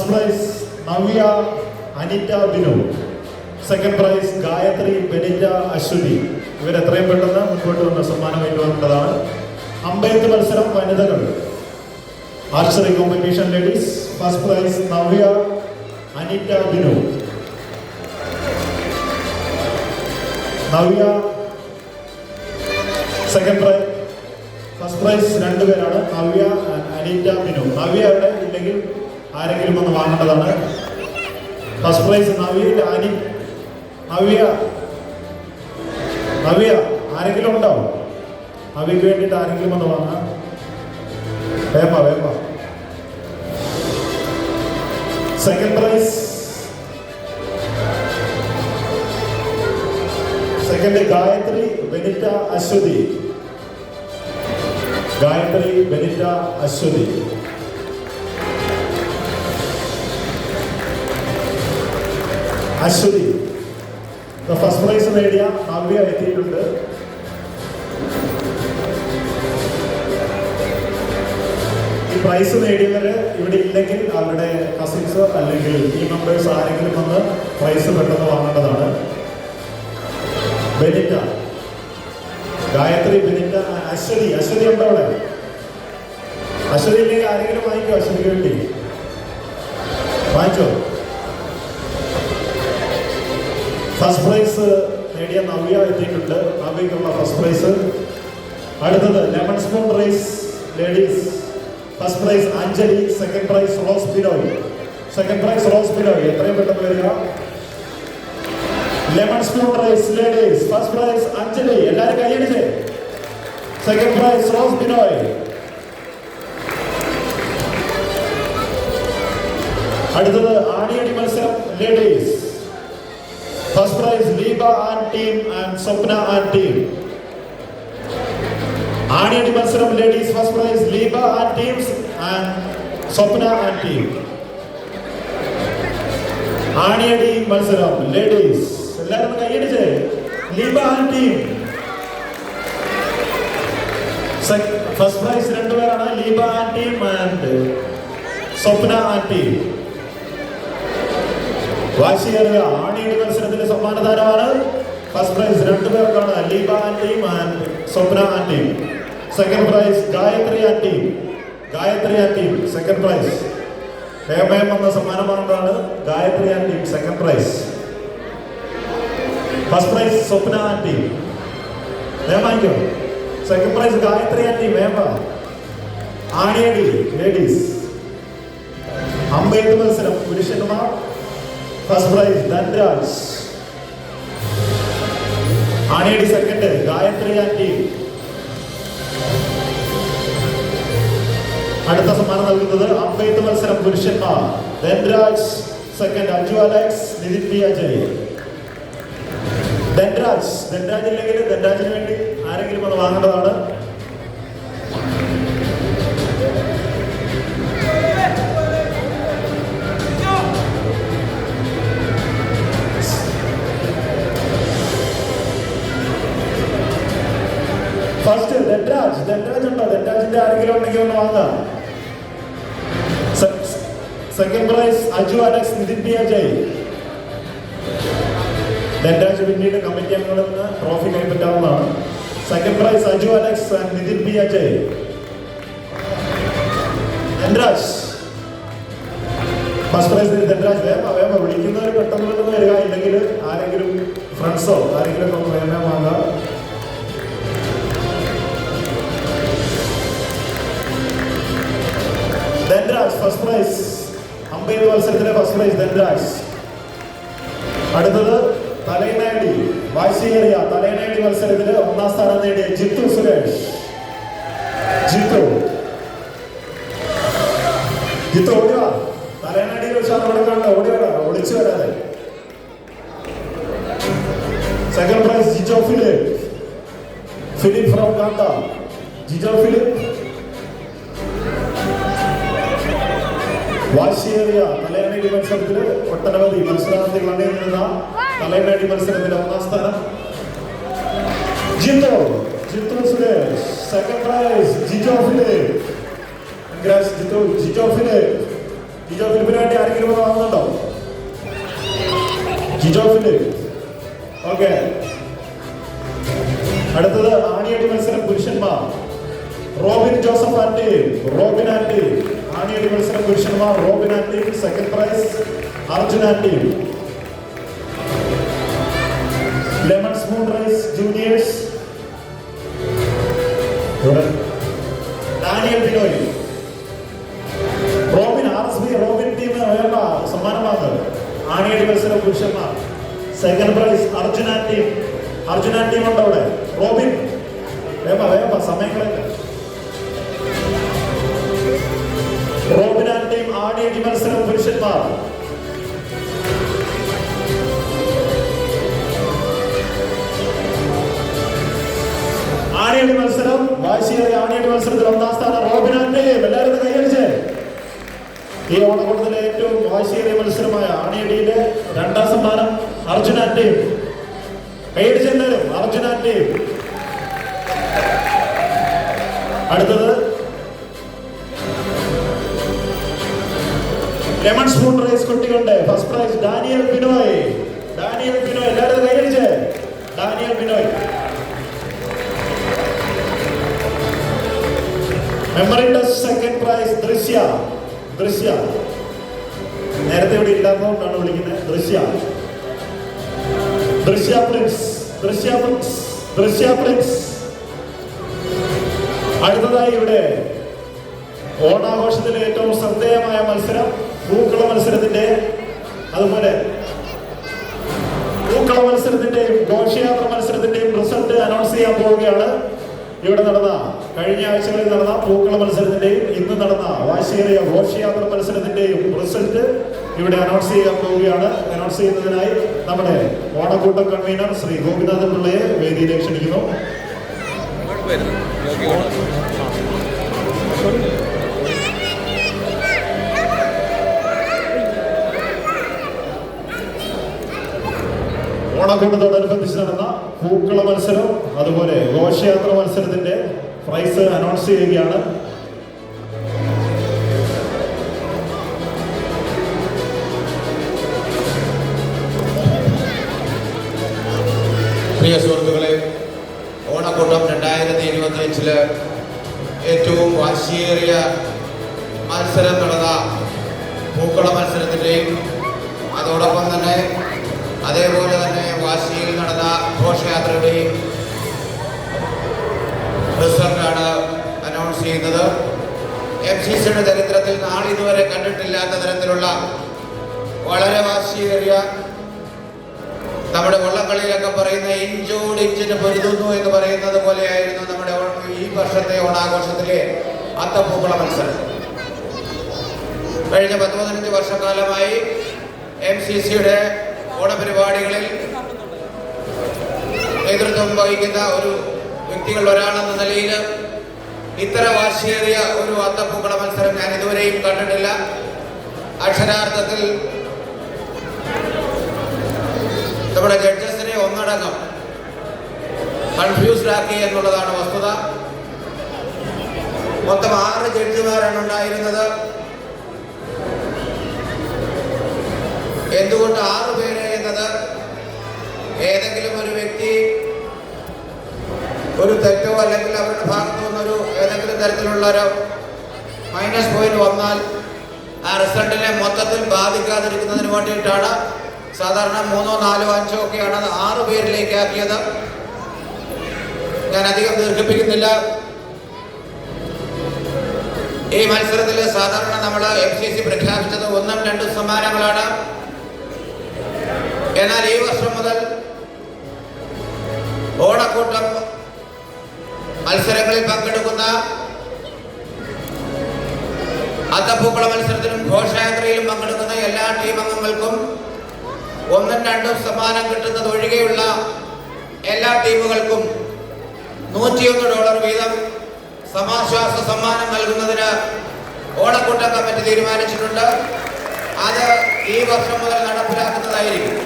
First prize Navya Anitta Binu, second prize Gayathri Benitta Aswathy. ഇവർ എത്രയും പെട്ടെന്ന് മുൻപോട്ട് വന്ന സമ്മാനം ഏറ്റുവാങ്ങേണ്ടതാണ്. അമ്പെയ്ത്ത് മത്സരം വനിതകൾ, archery competition ladies. First prize Navya Anitta Binu. Navya second prize. First prize രണ്ടുപേരാണ്, നവ്യ അനിറ്റ ബിനു. നവ്യ അവിടെ ഇല്ലെങ്കിൽ ആരെങ്കിലും ഒന്ന് വാങ്ങേണ്ടതാണ്. ഫസ്റ്റ് പ്രൈസ് നവ്യ നവ്യ നവ്യ ആരെങ്കിലും ഉണ്ടാവും? നവ്യക്ക് വേണ്ടിയിട്ട് ആരെങ്കിലും ഒന്ന് വാങ്ങാം. വേമ്പ. Second prize second Gayathri Benitta Aswathy. Gayathri Benitta Aswathy. Aswathy first prize നേടിയ നവ്യ എത്തിയിട്ടുണ്ട്. ഈ പ്രൈസ് നേടിയവര് ഇവിടെ ഇല്ലെങ്കിൽ അവരുടെ കസിൻസ് അല്ലെങ്കിൽ ടീം മെമ്പേഴ്സ് ആരെങ്കിലും വന്ന് പ്രൈസ് പെട്ടെന്ന് വാങ്ങേണ്ടതാണ്. ബെനിറ്റ, ഗായത്രി ബെനിറ്റ അശ്വതി ഉണ്ടോ അവിടെ? അശ്വതി ഇല്ലെങ്കിൽ ആരെങ്കിലും വാങ്ങിക്കോ, അശ്വതിക്ക് വേണ്ടി വാങ്ങിച്ചോ. ഫസ്റ്റ് പ്രൈസ് നേടിയ നവ്യ എത്തിയിട്ടുണ്ട്. നവ്യക്കുള്ള ഫസ്റ്റ് പ്രൈസ്. അടുത്തത് lemon spoon race ladies. First prize Anjali, second prize Rose Binoy. എത്രയും പെട്ടെന്ന് വരിക. Lemon spoon race ladies, first prize Anjali, എല്ലാവരും കൈയടിച്ച്. Second prize Rose Binoy. അടുത്തത് ആണിയടി മത്സരം ladies. First prize Leeba and team and Swapna and team. ആണിയടി മത്സരം ladies, first prize Leeba and teams and Swapna and team. ആണിയടി മത്സരം ലേഡീസ്, എല്ലാവരും കൈയടിച്ച്. Leeba and team. First prize രണ്ടുപേരാണ്, Leeba and team and Swapna and team. വാശിയേറിയ ആണിയടി മത്സരത്തിന്റെ സമ്മാനദാനമാണ്. ഫസ്റ്റ് പ്രൈസ് രണ്ടുപേർക്കാണ്, Leeba and team and Swapna and team. Second prize Gayathri and team. Second prize വേമയം വന്ന സമ്മാനമാണെന്നാണ്. Gayathri and team second prize. First prize Swapna and team. വേമായിക്കോ. Second prize Gayathri and team. വേമ. ആണിയടി ലേഡീസ്. അമ്പെയ്ത്ത് മത്സരം പുരുഷന്മാർ. First prize Dhanraj. ആണിയടി സെക്കൻഡ് ഗായത്രി ആൻഡ് ടീം. അടുത്ത സമ്മാനം നൽകുന്നത് അമ്പെയ്ത്ത് മത്സരം പുരുഷന്മാർ. Dhanraj second, Aju Alex, Nitin P Ajay. Dhanraj ഇല്ലെങ്കിൽ ധൻരാജിന് വേണ്ടി ആരെങ്കിലും ഒന്ന് വാങ്ങേണ്ടതാണ്. ഫസ്റ്റ് ധൻരാജ് ഉണ്ടോ? ധൻരാജിന്റെ ആരെങ്കിലും ഉണ്ടെങ്കിൽ ഒന്ന് വാങ്ങാം. Second prize Aju Alex, Nitin P Ajay. Dhanraj പിന്നീട് കമ്മിറ്റി അംഗങ്ങളിൽ നിന്ന് ട്രോഫി കൈപ്പറ്റാവുന്നതാണ്. Second prize Aju Alex and Nitin P Ajay. Dhanraj first prize Dhanraj. വേമ വിളിക്കുന്നവർ പെട്ടെന്ന് വരിക, ഇല്ലെങ്കിൽ ആരെങ്കിലും ഫ്രണ്ട്സോ ആരെങ്കിലും ഒന്ന് വേമ വാങ്ങാം. Dhanraj first price. അമ്പെയ്ത്ത് മത്സരത്തിലെ ഫസ്റ്റ് പ്രൈസ് ധൻരാജ്. അടുത്തത് തലൈനാടി, വാശിയേറിയ തലൈനാടി മത്സരത്തിൽ ഒന്നാം സ്ഥാനം നേടിയ ജിത്തു സുരേഷ്. ജിത്തു ഓടിയ തലൈനാടിയിൽ വെച്ചാണ് അവിടെ കണ്ട. ഒളിച്ചു വരാതെ. Second prize Jijo Philip from കാണ്ട. ജിജോ ഫിലിപ്പ്. വാശിയേറിയ തലൈനാടി മത്സരത്തിൽ ഒട്ടനവധി മത്സരാർത്ഥികൾ അണിനിരുന്ന തലൈനാടി മത്സരത്തിലെ ഒന്നാം സ്ഥാനം ജിത്തു സുരേഷ്. Second prize Jijo Philip. ജിജോ ഫിലിപ്പ്. ജിജോ ഫിലിപ്പിന് വേണ്ടി ആരെങ്കിലും വാങ്ങുന്നുണ്ടോ? ജിജോ ഫിലിപ്പ്. ഓക്കെ, അടുത്തത് ആണിയടി മത്സരം പുരുഷന്മാർ. റോബിൻ ജോസഫ് ആൻഡ് റോബിൻ ആൻഡ് ആണിയടി മത്സരം പുരുഷന്മാർ. Robin and second prize Arjun and lemon spoon race juniors. Daniel Binoy. Robin RSB Robin team സമ്മാനമാണ്. ആണിയടി മത്സരം പുരുഷന്മാർ. Second prize Arjuna team. Arjuna team ഉണ്ട് അവിടെ. റോബിൻ വേഗം സമയങ്ങളൊക്കെ. റോബിൻ ടീം ആണിയടി മത്സരം പുരുഷന്മാർ. ആണിയടി മത്സരം വാശിയേറിയ ആണിയടി മത്സരത്തിൽ ഒന്നാം സ്ഥാനം റോബിൻ ടീം. എല്ലാവരും കൈയടിച്ചേ. ഈ ഓണക്കൂട്ടത്തിലെ ഏറ്റവും വാശിയേറിയ മത്സരമായ ആണിയടിയിലെ രണ്ടാം സമ്മാനം അർജുന ടീം. കൈയടിച്ചെല്ലാവരും. അർജുന ടീം. അടുത്തത് ലെമൺ സ്പൂൺ റൈസ് കുട്ടികളുടെ ഫസ്റ്റ് പ്രൈസ് ഡാനിയൽ ബിനോയ്. ഡാനിയൽ ബിനോയ്. എല്ലാവരും കൈയടിച്ചേ. Daniel Binoy. Memory test second prize Drishya. Drishya നേരത്തെ ഇവിടെ ഇല്ലാത്തതുകൊണ്ടാണ് വിളിക്കുന്നത്. ദൃശ്യ. ദൃശ്യ പ്രിൻസ്. ദൃശ്യ പ്രിൻസ്. ദൃശ്യ പ്രിൻസ്. അടുത്തതായി ഇവിടെ ഓണാഘോഷത്തിലെ ഏറ്റവും ശ്രദ്ധേയമായ മത്സരം പൂക്കള മത്സരത്തിന്റെ, അതുപോലെ പൂക്കള മത്സരത്തിന്റെയും ഘോഷയാത്ര മത്സരത്തിന്റെയും റിസൾട്ട് അനൗൺസ് ചെയ്യാൻ പോവുകയാണ്. ഇവിടെ നടന്ന കഴിഞ്ഞ ആഴ്ചകളിൽ നടന്ന പൂക്കള മത്സരത്തിന്റെയും ഇന്ന് നടന്ന വാശിയേറിയ ഘോഷയാത്ര മത്സരത്തിന്റെയും റിസൾട്ട് ഇവിടെ അനൗൺസ് ചെയ്യാൻ പോവുകയാണ്. അനൗൺസ് ചെയ്യുന്നതിനായി നമ്മുടെ ഓണക്കൂട്ടം കൺവീനർ ശ്രീ ഗോപിനാഥൻ പിള്ളയെ വേദിയിലേക്ക് ക്ഷണിക്കുന്നു. ഓണക്കൂട്ടത്തോടനുബന്ധിച്ച് നടന്ന പൂക്കള മത്സരം അതുപോലെ ഘോഷയാത്ര മത്സരത്തിന്റെ പ്രൈസ് അനൗൺസ് ചെയ്യുകയാണ്. പ്രിയ സുഹൃത്തുക്കളെ, ഓണക്കൂട്ടം 2025 ഏറ്റവും വാശിയേറിയ മത്സരം നടന്ന പൂക്കള മത്സരത്തിൻ്റെയും അതോടൊപ്പം തന്നെ അതേപോലെ തന്നെ വാശിയിൽ നടന്ന ഘോഷയാത്രയുടെയും റിസൾട്ടാണ് അനൗൺസ് ചെയ്യുന്നത്. MCCയുടെ ചരിത്രത്തിൽ നാളിതുവരെ കണ്ടിട്ടില്ലാത്ത തരത്തിലുള്ള വളരെ വാശിയേറിയ, നമ്മുടെ വള്ളംകളിയിലൊക്കെ പറയുന്ന ഇഞ്ചോട് ഇഞ്ചിന് പൊരുതുന്നു എന്ന് പറയുന്നത് പോലെയായിരുന്നു നമ്മുടെ ഈ വർഷത്തെ ഓണാഘോഷത്തിലെ അത്തപ്പൂക്കള മത്സരം. കഴിഞ്ഞ 10-15 വർഷക്കാലമായി MCCയുടെ ഓണപരിപാടികളിൽ നേതൃത്വം വഹിക്കുന്ന ഒരു വ്യക്തികൾ ഒരാളെന്ന നിലയിൽ ഇത്ര വാശിയേറിയ ഒരു അത്തപ്പൂക്കള മത്സരം ഞാൻ ഇതുവരെയും കണ്ടിട്ടില്ല. അക്ഷരാർത്ഥത്തിൽ നമ്മുടെ ജഡ്ജസിനെ ഒന്നടങ്കം കൺഫ്യൂസ്ഡ് ആക്കി എന്നുള്ളതാണ് വസ്തുത. മൊത്തം 6 ജഡ്ജിമാരാണ് ഉണ്ടായിരുന്നത്. എന്തുകൊണ്ട് 6 പേര് എന്നത് ഏതെങ്കിലും ഒരു വ്യക്തി ഒരു തെറ്റോ അല്ലെങ്കിൽ അവരുടെ ഭാഗത്തു നിന്നൊരു ഏതെങ്കിലും തരത്തിലുള്ള ഒരു മൈനസ് പോയിന്റ് വന്നാൽ ആ റിസൾട്ടിനെ മൊത്തത്തിൽ ബാധിക്കാതിരിക്കുന്നതിന് വേണ്ടിയിട്ടാണ് സാധാരണ 3, 4, 5 ഒക്കെയാണ് 6 പേരിലേക്ക് ആക്കിയത്. ഞാൻ അധികം ദീർഘിപ്പിക്കുന്നില്ല. ഈ മത്സരത്തിൽ സാധാരണ നമ്മൾ MCC പ്രഖ്യാപിച്ചത് 1, 2 സമ്മാനങ്ങളാണ്. എന്നാൽ ഈ വർഷം മുതൽ ഓണക്കൂട്ടം മത്സരങ്ങളിൽ പങ്കെടുക്കുന്ന അത്തപ്പൂക്കള മത്സരത്തിലും ഘോഷയാത്രയിലും പങ്കെടുക്കുന്ന എല്ലാ ടീം അംഗങ്ങൾക്കും 1, 2 സമ്മാനം കിട്ടുന്നത് ഒഴികെയുള്ള എല്ലാ ടീമുകൾക്കും $101 വീതം സമാശ്വാസ സമ്മാനം നൽകുന്നതിന് ഓണക്കൂട്ടം കമ്മിറ്റി തീരുമാനിച്ചിട്ടുണ്ട്. അത് ഈ വർഷം മുതൽ നടപ്പിലാക്കുന്നതായിരിക്കും.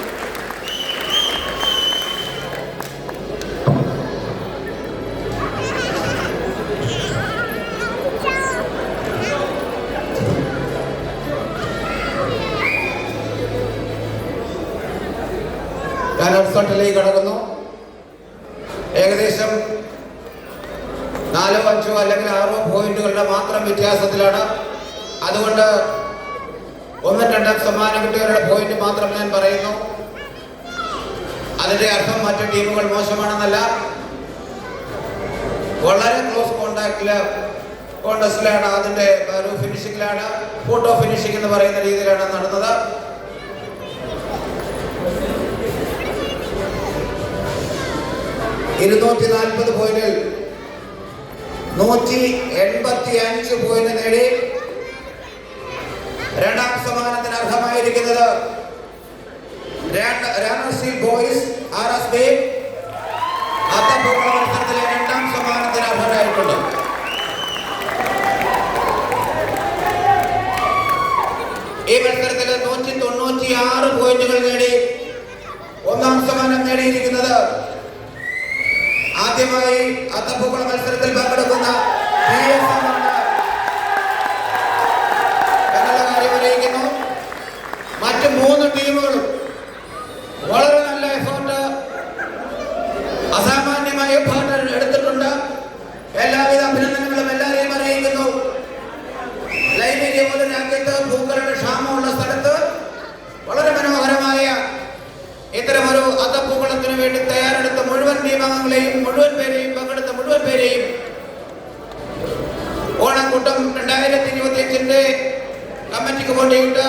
ഞാൻ റിസൾട്ടിലേക്ക് കടക്കുന്നു. ഏകദേശം 4 5 അല്ലെങ്കിൽ 6 പോയിന്റുകളുടെ മാത്രം വ്യത്യാസത്തിലാണ്. അതുകൊണ്ട് 1 2 സമ്മാനം കിട്ടിയവരുടെ പോയിന്റ് മാത്രം ഞാൻ പറയുന്നു. അതിന്റെ അർത്ഥം മറ്റു ടീമുകൾ മോശമാണെന്നല്ല. വളരെ ക്ലോസ് കോൺടസ്റ്റിലാണ്, അതിന്റെ ഒരു ഫിനിഷിംഗിലാണ്, ഫോട്ടോ ഫിനിഷിംഗ് എന്ന് പറയുന്ന രീതിയിലാണ് നടന്നത്. $240 പോയിന്റിൽ 185 പോയിന്റ് നേടി രണ്ടാം സമ്മാനത്തിന് അർഹമായിരിക്കുന്നത് രാമശ്രീ ബോയ്സ് RSB അത്തപ്പൂക്കള മത്സരത്തിലെ രണ്ടാം സമ്മാനത്തിന് അർഹരായിട്ടുണ്ട്. ഈ മത്സരത്തിൽ 196 പോയിന്റുകൾ നേടി ഒന്നാം സമ്മാനം നേടിയിരിക്കുന്നത് ആദ്യമായി അത്തപ്പൂക്കള മത്സരത്തിൽ പങ്കെടുക്കുന്ന എന്നുള്ള കാര്യം അറിയിക്കുന്നു. മറ്റ് 3 ടീമുകളും വളരെ നല്ല എഫേർട്ട്, അസാമാന്യമായ എഫേർട്ട് എടുത്തിട്ടുണ്ട്. എല്ലാവിധ അഭിനന്ദനങ്ങളും എല്ലാവരെയും അറിയിക്കുന്നു. ലൈബ്രറി പോലെ രാജ്യത്ത് പൂക്കളുടെ ക്ഷാമമുള്ള സ്ഥലത്ത് വളരെ മനോഹരമായ ഇത്തരമൊരു അത്തപ്പൂക്കളത്തിന് വേണ്ടി തയ്യാറെടുത്ത മുഴുവൻ ടീമംഗങ്ങളെയും പങ്കെടുത്ത മുഴുവൻ പേരെയും ഓണക്കൂട്ടം 2025 കമ്മിറ്റിക്ക് വേണ്ടിയിട്ട്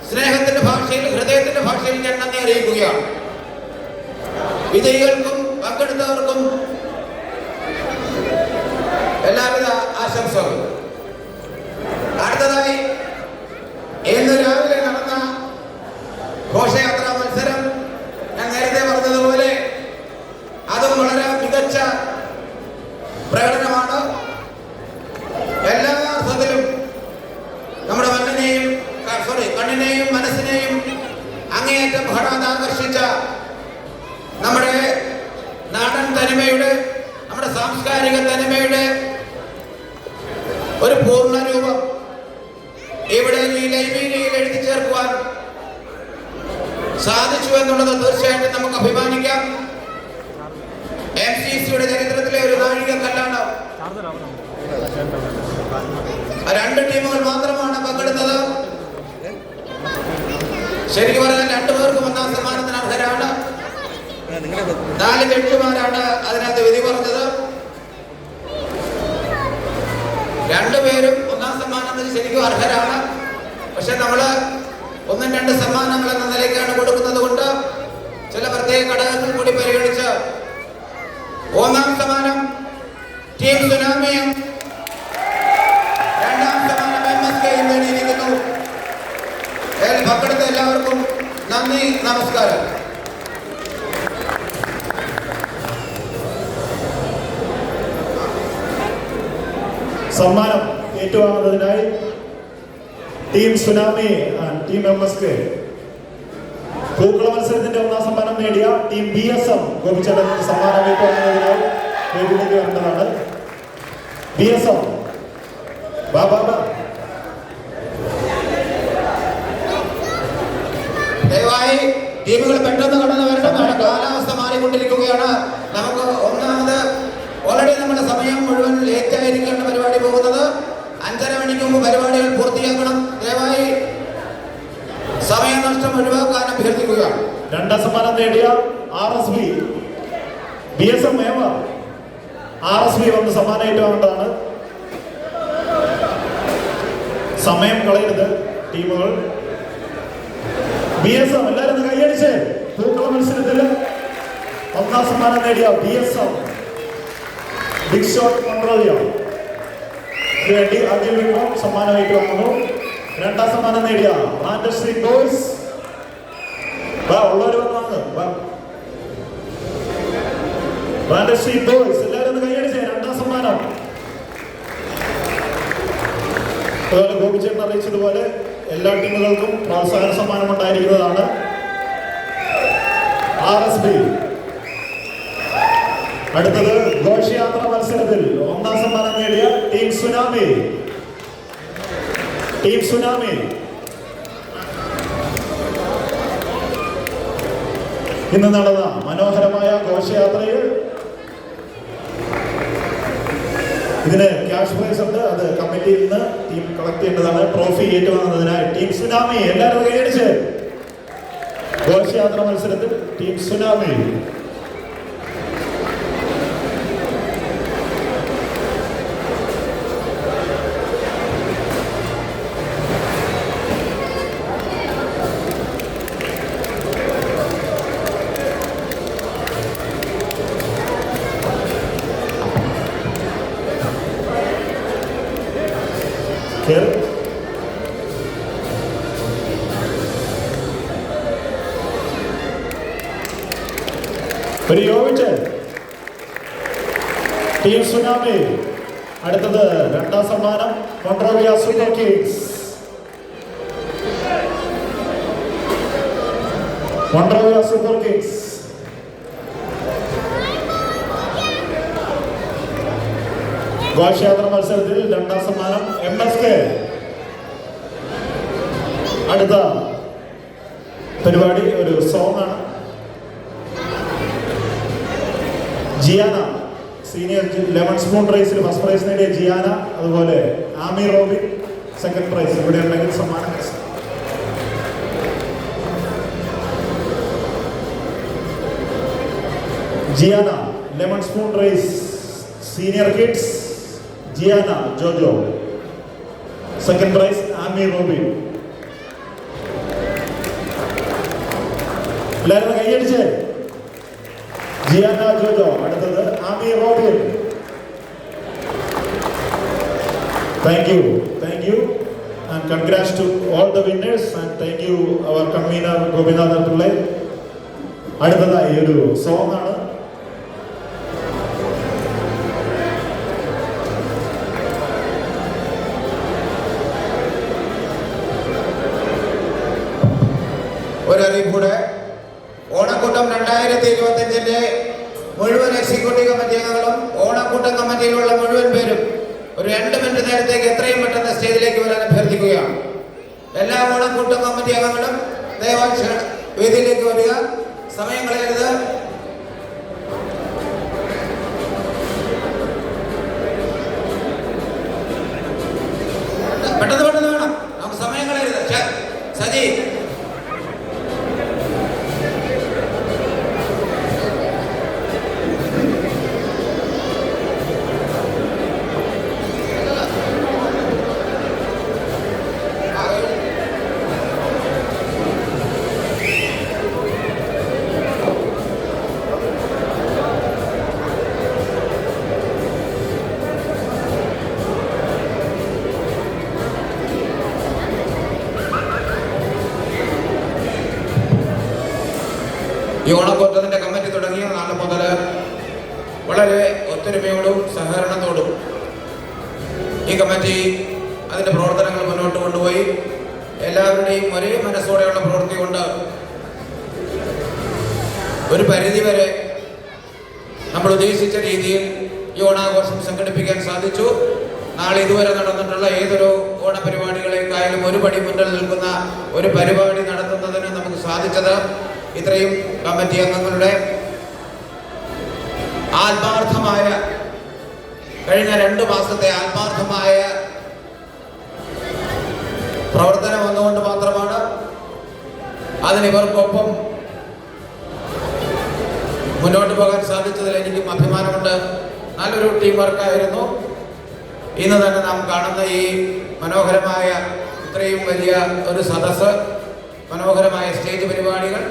സ്നേഹത്തിന്റെ ഭാഷയിൽ, ഹൃദയത്തിന്റെ ഭാഷയിൽ ഞാൻ നന്ദി അറിയിക്കുകയാണ്. വിജയികൾക്കും പങ്കെടുത്തവർക്കും എല്ലാവിധ ആശംസകളും. അടുത്തതായി ഇന്ന് രാവിലെ നടന്ന ഘോഷയാത്രാ മത്സരം ഞാൻ നേരത്തെ പറഞ്ഞതുപോലെ അതും വളരെ മികച്ച പ്രകടനമാണ്. എല്ലാ അർത്ഥത്തിലും നമ്മുടെ കണ്ണിനെയും മനസ്സിനെയും അങ്ങേയറ്റം ആകർഷിച്ച നമ്മുടെ നാടൻ തനിമയുടെ, നമ്മുടെ സാംസ്കാരിക തനിമയുടെ ഒരു പൂർണ്ണരൂപം ഇവിടെ ഈ ലൈബ്രറിയിൽ എഴുതി ചേർക്കുവാൻ സാധിച്ചു എന്നുള്ളത് തീർച്ചയായിട്ടും നമുക്ക് അഭിമാനിക്കാം. MCCയുടെ ചരിത്രത്തിലെ ഒരു നാഴികക്കല്ലാണ്. 2 ടീമുകൾ മാത്രമാണ് പങ്കെടുത്തത്. ശരിക്കും പറഞ്ഞാൽ 2 പേർക്കും ഒന്നാം സമ്മാനത്തിന് അർഹരാണ്. 4 ജഡ്ജിമാരാണ് അതിനകത്ത് വിധി പറഞ്ഞത്. 2 പേരും ഒന്നാം സമ്മാനത്തിന് ശരിക്കും അർഹരാണ്. പക്ഷെ നമ്മള് 1 2 സമ്മാനങ്ങൾ എന്ന നിലയ്ക്കാണ് കൊടുക്കുന്നത് കൊണ്ട് ചില പ്രത്യേക ഘടകങ്ങൾ കൂടി പരിഗണിച്ച് ഒന്നാം സമ്മാനം ടീം സുനാമിയും രണ്ടാം സമ്മാനം MSKയും നേടിയിരിക്കുന്നു. പങ്കെടുത്ത എല്ലാവർക്കും നന്ദി, നമസ്കാരം. സമ്മാനം ഏറ്റുവാങ്ങുന്നതിനായി ടീം സുനാമി ടീം MSK, പൂക്കള മത്സരത്തിന്റെ ഒന്നാം സമ്മാനം നേടിയ ടീം BSM ഗോപിച്ചേട്ടൻ സമ്മാനം ഏറ്റുവാങ്ങുന്നതിനായി വേദിയിലേക്ക് വരേണ്ടതാണ്. BSM ദയവായി ടീമുകൾ പെട്ടെന്ന് കടന്നു വരേണ്ടതാണ്. കാലാവസ്ഥ മാറിക്കൊണ്ടിരിക്കുകയാണ്. നമുക്ക് ഒന്നാമത് ഓൾറെഡി നമ്മുടെ സമയം മുഴുവൻ ലേറ്റ് ആയിരിക്കേണ്ട പരിപാടി പോകുന്നത്. 5:30 മണിക്ക് മുമ്പ് പരിപാടികൾ പൂർത്തിയാക്കണം. ദയവായി സമയനഷ്ടം ഒഴിവാക്കാൻ അഭ്യർത്ഥിക്കുകയാണ്. രണ്ടാം സമ്മാനം നേടിയ RSB BSM RSB വന്ന് സമ്മാനം ഏറ്റുവാങ്ങേണ്ടതാണ്. സമയം കളയരുത് ടീമുകൾ. BSM എല്ലാവരും കൈയടിച്ച് പൂക്കള മത്സരത്തിൽ ഒന്നാം സമ്മാനം നേടിയ BSM ബിഗ് ഷോട്ട് മൺട്രോളിയ വേണ്ടി അഖിൽ വിക്രം സമ്മാനം ഏറ്റുവാങ്ങുന്നു. രണ്ടാം സമ്മാനം നേടിയ റാൻഡശ്രീ ബോയ്സ് ഉള്ളവർ വന്നാണ്. റാൻഡശ്രീ ബോയ്സ് എല്ലാവരും ഒന്ന് കൈയടിച്ചേ. രണ്ടാം സമ്മാനം അതുപോലെ ഗോപിച്ചേട്ടൻ അറിയിച്ചതുപോലെ എല്ലാ ടീമുകൾക്കും പ്രോത്സാഹന സമ്മാനം ഉണ്ടായിരിക്കുന്നതാണ്. RSB. അടുത്തത് ഘോഷയാത്ര മത്സരത്തിൽ ഒന്നാം സമ്മാനം നേടിയ ടീം സുനാമി. ഇന്ന് നടന്ന മനോഹരമായ ഘോഷയാത്രയിൽ ഇതിന് ക്യാഷ് പ്രൈസ് ഉണ്ട്. അത് കമ്മിറ്റിയിൽ നിന്ന് ടീം കളക്ട് ചെയ്യേണ്ടതാണ്. ട്രോഫി ഏറ്റുവാങ്ങുന്നതിനായി ടീം സുനാമി എല്ലാവരും കൈയടിച്ച്. ഘോഷയാത്ര മത്സരത്തിൽ ടീം സുനാമി. ഒരു യോവിച്ച് ടീം സുനാമി. അടുത്തത് രണ്ടാം സമ്മാനം Montrovia super kings. Montrovia super kings. ഘോഷയാത്ര മത്സരത്തിൽ രണ്ടാം സമ്മാനം MSK. അടുത്ത പരിപാടി ഒരു സോങ് ആണ്. ജിയാന സീനിയർ ലെമൺ സ്പൂൺ റേസിൽ ഫസ്റ്റ് പ്രൈസ് നേടിയ ജിയാന, അതുപോലെ ആമി റോബിൻ സെക്കൻഡ് പ്രൈസ്. ഇവിടെ ഉണ്ടെങ്കിൽ സമ്മാനം. Jiana lemon spoon race senior kids, Jiana Jojo second prize. Ami Robin. എല്ലാവരും കൈയടിച്ച്. ജിയാന ജോജോ. അടുത്തത് Ami Robin. Thank you and congrats to all the winners and thank you our convener Gopinathan Pillai. അടുത്തതായി ഒരു സോങ് ആണ്. ഒരറിയിപ്പൂടെ. ഓണക്കൂട്ടം 2025 മുഴുവൻ എക്സിക്യൂട്ടീവ് കമ്മിറ്റി അംഗങ്ങളും ഓണക്കൂട്ടം കമ്മിറ്റിയിലുള്ള മുഴുവൻ പേരും ഒരു 2 മിനിറ്റ് നേരത്തേക്ക് എത്രയും പെട്ടെന്ന് സ്റ്റേജിലേക്ക് വരാൻ അഭ്യർത്ഥിക്കുകയാണ്. എല്ലാ ഓണക്കൂട്ടം കമ്മിറ്റി അംഗങ്ങളും ദയവായി വേദിയിലേക്ക് വരിക. സമയം കളയരുത്. പെട്ടെന്ന് വേണം. നമുക്ക് സമയം കളയരുത്. സജി ഈ ഓണക്കൂട്ടത്തിന്റെ കമ്മിറ്റി തുടങ്ങിയ നാളെ മുതൽ വളരെ ഒത്തൊരുമയോടും സഹകരണത്തോടും ഈ കമ്മിറ്റി അതിൻ്റെ പ്രവർത്തനങ്ങൾ മുന്നോട്ട് കൊണ്ടുപോയി എല്ലാവരുടെയും ഒരേ മനസ്സോടെയുള്ള പ്രവൃത്തി കൊണ്ട് ഒരു പരിധിവരെ നമ്മൾ ഉദ്ദേശിച്ച രീതിയിൽ ഈ ഓണാഘോഷം സംഘടിപ്പിക്കാൻ സാധിച്ചു. നാളെ ഇതുവരെ നടന്നിട്ടുള്ള ഏതൊരു ഓണപരിപാടികളെക്കായാലും ഒരു പടി മുന്നിൽ നിൽക്കുന്ന ഒരു പരിപാടി നടത്തുന്നതിന് നമുക്ക് സാധിച്ചത് ഇത്രയും കമ്മിറ്റി അംഗങ്ങളുടെ ആത്മാർത്ഥമായ കഴിഞ്ഞ 2 മാസത്തെ ആത്മാർത്ഥമായ പ്രവർത്തനം വന്നുകൊണ്ട് മാത്രമാണ്. അതിനിവർക്കൊപ്പം മുന്നോട്ട് പോകാൻ സാധിച്ചതിൽ എനിക്കും അഭിമാനമുണ്ട്. നല്ലൊരു ടീം വർക്കായിരുന്നു. ഇന്ന് തന്നെ നാം കാണുന്ന ഈ മനോഹരമായ ഇത്രയും വലിയ ഒരു സദസ്സ്, മനോഹരമായ സ്റ്റേജ് പരിപാടികൾ,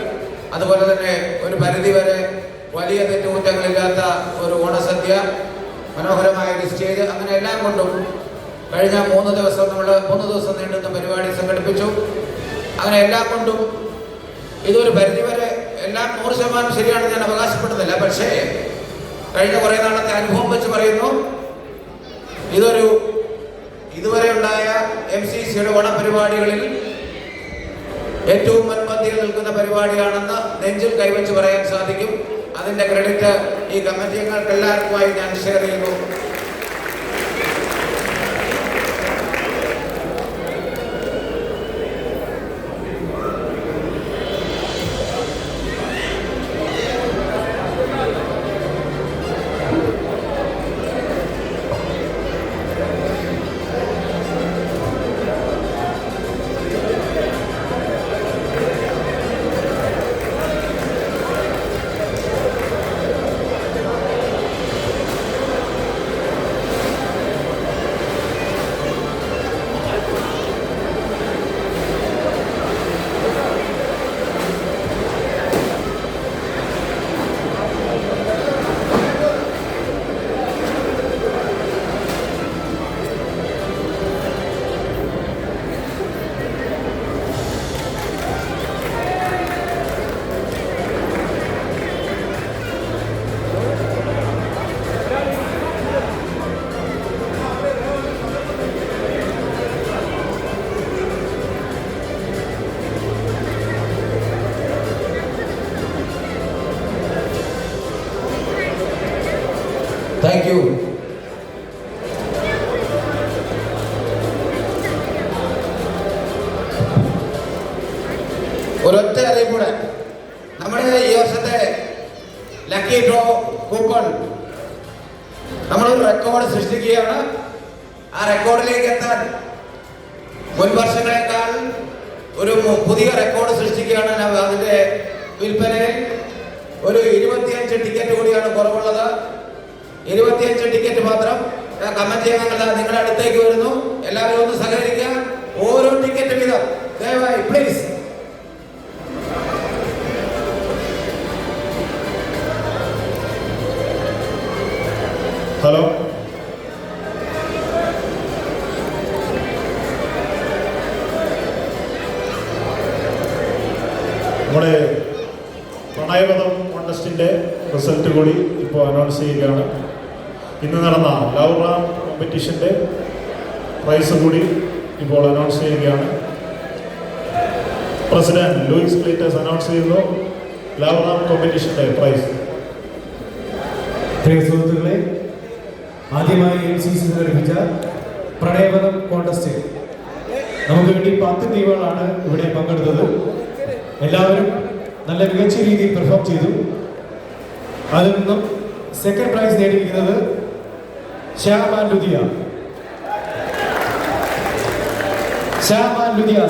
അതുപോലെ തന്നെ ഒരു പരിധിവരെ വലിയ തെറ്റുകുറ്റങ്ങളില്ലാത്ത ഒരു ഓണസദ്യ, മനോഹരമായ ഒരു സ്റ്റേജ്, അങ്ങനെ എല്ലാം കൊണ്ടും കഴിഞ്ഞ 3 ദിവസം നമ്മൾ 3 ദിവസം നീണ്ടുന്ന പരിപാടി സംഘടിപ്പിച്ചു. അങ്ങനെ എല്ലാം കൊണ്ടും ഇതൊരു പരിധിവരെ എല്ലാം 100% ശരിയാണെന്ന് ഞാൻ അവകാശപ്പെടുന്നില്ല. പക്ഷേ കഴിഞ്ഞ കുറേ നാളത്തെ അനുഭവം വെച്ച് പറയുന്നു, ഇതുവരെ ഉണ്ടായ MCCയുടെ ഓണപരിപാടികളിൽ ഏറ്റവും മുൻപന്തിയിൽ നിൽക്കുന്ന പരിപാടിയാണെന്ന് നെഞ്ചിൽ കൈവച്ച് പറയാൻ സാധിക്കും. അതിൻ്റെ ക്രെഡിറ്റ് ഈ കമ്മിറ്റി അംഗങ്ങൾക്ക് എല്ലാവർക്കുമായി ഞാൻ ഷെയർ ചെയ്യുന്നു. Thank you. ഒരൊറ്റ അറിയിപ്പ് കൂടെ. നമ്മുടെ ഈ വർഷത്തെ ലക്കി ഡ്രോ കൂപ്പൺ നമ്മളൊരു റെക്കോർഡ് സൃഷ്ടിക്കുകയാണ്. ആ റെക്കോർഡിലേക്ക് എത്താൻ മുൻ വർഷങ്ങളെക്കാൾ ഒരു പുതിയ റെക്കോർഡ് സൃഷ്ടിക്കുകയാണ്. അതിൻ്റെ വിൽപ്പനയിൽ ഒരു 25 ടിക്കറ്റ് കൂടിയാണ് കുറവുള്ളത്. 25 ടിക്കറ്റ് മാത്രം. കമന്റ് ചെയ്യാൻ നിങ്ങളുടെ അടുത്തേക്ക് വരുന്നു. എല്ലാവരും ഒന്ന് സഹകരിക്കുക. ഓരോ ടിക്കറ്റ് വീതം ദയവായി പ്ലീസ്. ഹലോ, നമ്മുടെ പ്രണയപദം കോൺടെസ്റ്റിൻ്റെ റിസൾട്ട് കൂടി ഇപ്പോൾ അനൗൺസ് ചെയ്യുകയാണ്. ഇന്ന് നടന്ന ലവ് റാം കോമ്പറ്റീഷൻ്റെ പ്രൈസ് കൂടി ഇപ്പോൾ അനൗൺസ് ചെയ്യുകയാണ്. പ്രസിഡന്റ് ലൂയിസ് ക്ലീറ്റസ് അനൗൺസ് ചെയ്യുന്നു ലവ് റാം കോമ്പറ്റീഷൻ്റെ പ്രൈസ്. പ്രിയ സുഹൃത്തുക്കളെ, ആദ്യമായി MCC സംഘടിപ്പിച്ച പ്രണയപദം കോൺടെസ്റ്റിൽ നമുക്ക് വേണ്ടി 10 ടീമുകളാണ് ഇവിടെ പങ്കെടുത്തത്. എല്ലാവരും നല്ല മികച്ച രീതിയിൽ പെർഫോം ചെയ്തു. അതിൽ നിന്നും സെക്കൻഡ് പ്രൈസ് നേടിയിരിക്കുന്നത് Shyam and Ludhiya.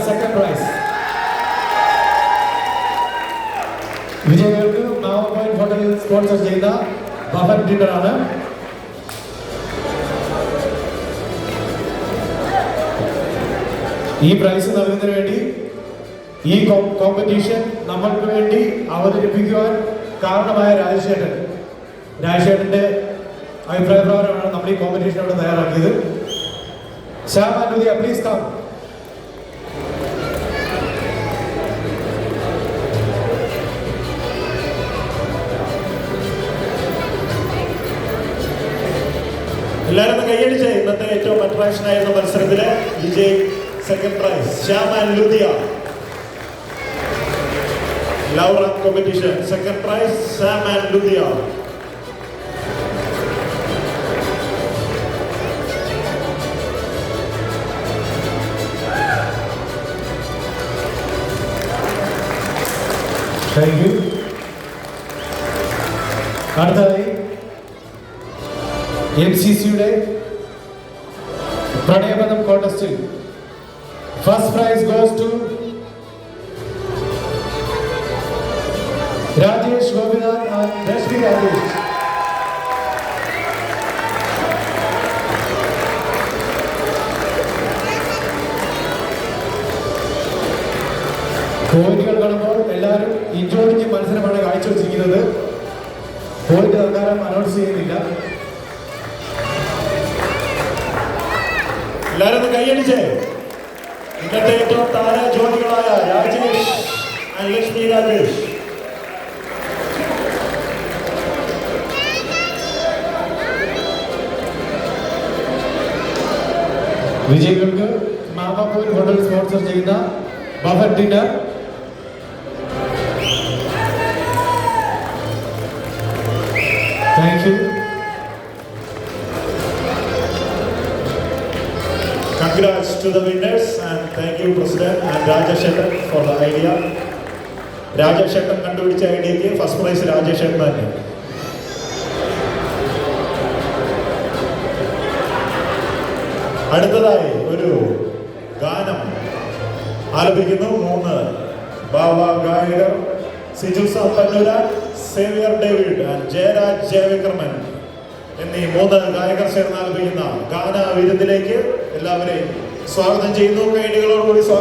Second prize. വിജയികൾക്ക് മാവ പോയിന്റ് ഹോട്ടൽ സ്പോൺസർ ചെയ്ത ബഫർ ഡിന്നർ ആണ്. ഈ പ്രൈസ് നൽകുന്നതിന് വേണ്ടി ഈ കോമ്പറ്റീഷൻ നമ്മൾക്ക് വേണ്ടി അവതരിപ്പിക്കുവാൻ കാരണമായ രാജേഷേട്ടന്റെ അഭിപ്രായപ്രകാരമാണ് നമ്മൾ ഈ കോമ്പറ്റീഷൻ ഇവിടെ തയ്യാറാക്കിയത്. Shyam and Ludhiya, please come. എല്ലാവരും കൈയടിച്ച് ഇന്നത്തെ ഏറ്റവും അട്രാക്ഷൻ ആയിരുന്ന മത്സരത്തിലെ വിജയ് second prize Shyam and Ludhiya love Ram competition. Second prize Shyam and Ludhiya. Thank you. അടുത്തതായി MCCയുടെ പ്രണയപദം കോൺടെസ്റ്റിൽ first prize goes to Rajesh Gopinath and Reshmi Rajesh. പോയിന്റുകൾ കാണുമ്പോൾ എല്ലാവരും ഇഞ്ചോടിഞ്ച് മത്സരമാണ് കാഴ്ചവെച്ചിരിക്കുന്നത്. പോയിന്റ് തൽക്കാലം അനൗൺസ് ചെയ്യുന്നില്ല. എല്ലാവരും കൈയടിച്ച് ഇന്നത്തെ ഏറ്റവും താര ജോഡികളായ രാജേഷ് ആൻഡ് ലക്ഷ്മി രാജേഷ്. വിജയികൾക്ക് മാമ പോയിന്റ് ഹോട്ടൽ സ്പോൺസർ ചെയ്യുന്ന buffer dinner. Thank you. Congrats to the winners and thank you President and Rajesh Shettan for the idea. Rajesh Shettan കണ്ടുപിടിച്ച ഐഡിയക്ക് ഫസ്റ്റ് പ്രൈസ് രാജേഷ് ഷെട്ടൻ തന്നെ. അടുത്തതായി ഒരു ഗാനം ആലപിക്കുന്നു 3 ബാബ ഗായകർ സിജു സമ്പന്നൂര, സേവിയർ ഡേവിഡ് ആൻഡ് ജയരാജ് ജയവിക്രമൻ എന്നീ 3 ഗായകർ ചേർന്ന് ആലപിക്കുന്ന ഗാന വിരുന്നിലേക്ക് എല്ലാവരെയും സ്വാഗതം ചെയ്യുന്നു. കൈഡികളോടുകൂടി സ്വാഗതം.